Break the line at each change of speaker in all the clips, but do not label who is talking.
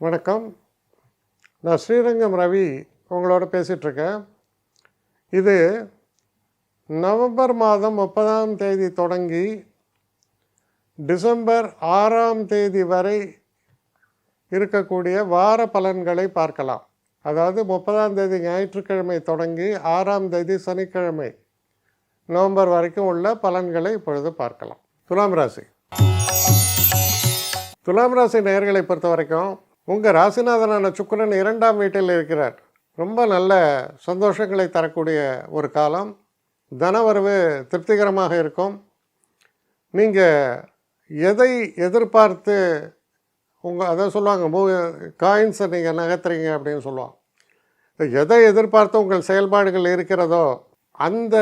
வணக்கம். நான் ஸ்ரீரங்கம் ரவி உங்களோட பேசிகிட்ருக்கேன். இது நவம்பர் மாதம் 30ஆம் தேதி தொடங்கி டிசம்பர் 6ஆம் தேதி வரை இருக்கக்கூடிய வார பலன்களை பார்க்கலாம். அதாவது 30ஆம் தேதி ஞாயிற்றுக்கிழமை தொடங்கி 6ஆம் தேதி சனிக்கிழமை நவம்பர் வரைக்கும் உள்ள பலன்களை இப்பொழுது பார்க்கலாம். துலாம் ராசி. துலாம் ராசி நேயர்களை பொறுத்த வரைக்கும் உங்கள் ராசிநாதனான சுக்கிரன் 2ஆம் வீட்டில் இருக்கிறார். ரொம்ப நல்ல சந்தோஷங்களை தரக்கூடிய ஒரு காலம். தனவரவு திருப்திகரமாக இருக்கும். நீங்கள் எதை எதிர்பார்த்து அதை சொல்லுவாங்க, காயின்ஸை நீங்கள் நகர்த்துறீங்க அப்படின்னு சொல்லுவாங்க. எதை எதிர்பார்த்து உங்கள் செயல்பாடுகள் இருக்கிறதோ அந்த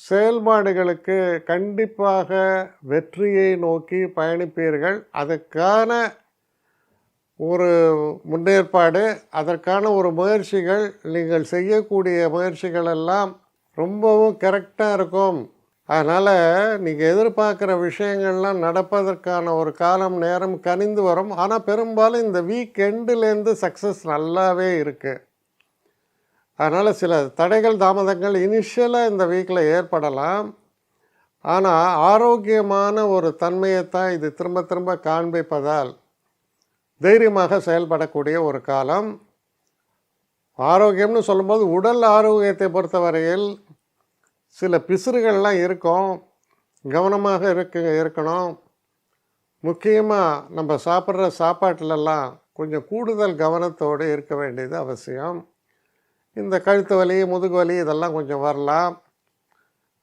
செயல்பாடுகளுக்கு கண்டிப்பாக வெற்றியை நோக்கி பயணிப்பீர்கள். அதுக்கான ஒரு முன்னேற்பாடு, அதற்கான ஒரு முயற்சிகள், நீங்கள் செய்யக்கூடிய முயற்சிகள் எல்லாம் ரொம்பவும் கரெக்டாக இருக்கும். அதனால் நீங்கள் எதிர்பார்க்குற விஷயங்கள்லாம் நடப்பதற்கான ஒரு காலம் நேரம் கனிந்து வரும். ஆனால் பெரும்பாலும் இந்த வீக் எண்டுலேருந்து சக்ஸஸ் நல்லாவே இருக்குது. அதனால் சில தடைகள் தாமதங்கள் இனிஷியலாக இந்த வீக்கில் ஏற்படலாம். ஆனால் ஆரோக்கியமான ஒரு தன்மையைத்தான் இது திரும்ப திரும்ப காண்பிப்பதால் தைரியமாக செயல்படக்கூடிய ஒரு காலம். ஆரோக்கியம்னு சொல்லும்போது உடல் ஆரோக்கியத்தை பொறுத்தவரையில் சில பிசுறுகள்லாம் இருக்கும். கவனமாக இருக்கணும். முக்கியமாக நம்ம சாப்பிட்ற சாப்பாட்டிலெல்லாம் கொஞ்சம் கூடுதல் கவனத்தோடு இருக்க வேண்டியது அவசியம். இந்த கழுத்து வலி, முதுகு வலி இதெல்லாம் கொஞ்சம் வரலாம்.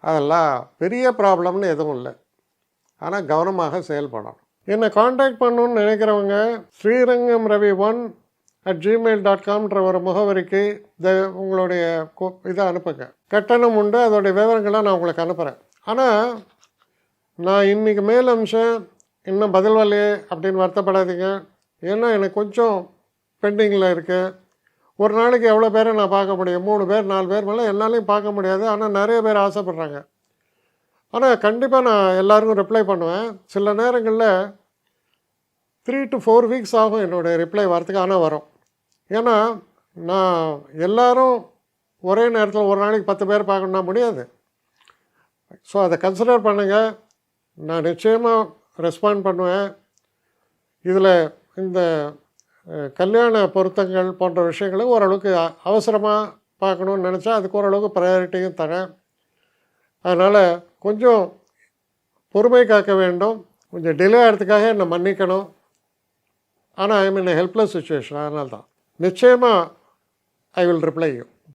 அதெல்லாம் பெரிய ப்ராப்ளம்னு எதுவும் இல்லை. ஆனால் கவனமாக செயல்படணும். என்னை காண்டாக்ட் பண்ணணுன்னு நினைக்கிறவங்க ஸ்ரீரங்கம் ரவி 1@gmail.com ஒரு முகவரிக்கு உங்களுடைய இதை அனுப்புங்க. கட்டணம் உண்டு, அதோடைய விவரங்களை நான் உங்களுக்கு அனுப்புகிறேன். ஆனால் நான் இன்றைக்கி மேல் அம்சம் இன்னும் பதில் வரலையே அப்படின்னு வருத்தப்படாதீங்க. ஏன்னா எனக்கு கொஞ்சம் பெண்டிங்கில் இருக்குது. ஒரு நாளைக்கு எவ்வளோ பேரை நான் பார்க்க முடியும்? 3 பேர் 4 பேர் மேலே என்னாலையும் பார்க்க முடியாது. ஆனால் நிறைய பேர் ஆசைப்பட்றாங்க. ஆனால் கண்டிப்பாக நான் எல்லாருக்கும் ரிப்ளை பண்ணுவேன். சில நேரங்களில் 3 to 4 வீக்ஸ் ஆகும் என்னுடைய ரிப்ளை வரத்துக்கு. ஆனால் வரும். ஏன்னா நான் எல்லோரும் ஒரே நேரத்தில் ஒரு நாளைக்கு 10 பேர் பார்க்கணுன்னா முடியாது. ஸோ அதை கன்சிடர் பண்ணுங்கள். நான் நிச்சயமாக ரெஸ்பாண்ட் பண்ணுவேன். இதில் இந்த கல்யாண பொருத்தங்கள் போன்ற விஷயங்களை ஓரளவுக்கு அவசரமாக பார்க்கணுன்னு நினச்சா அதுக்கு ஓரளவுக்கு ப்ரையாரிட்டியும் தரேன். அதனால் கொஞ்சம் பொறுமை காக்க வேண்டும். கொஞ்சம் டிலே ஆகிறதுக்காக என்னை மன்னிக்கணும். ஆனால் ஐ மீன் ஹெல்ப்லெஸ் சுச்சுவேஷன். அதனால தான் நிச்சயமாக ஐ வில் ரிப்ளை யூ.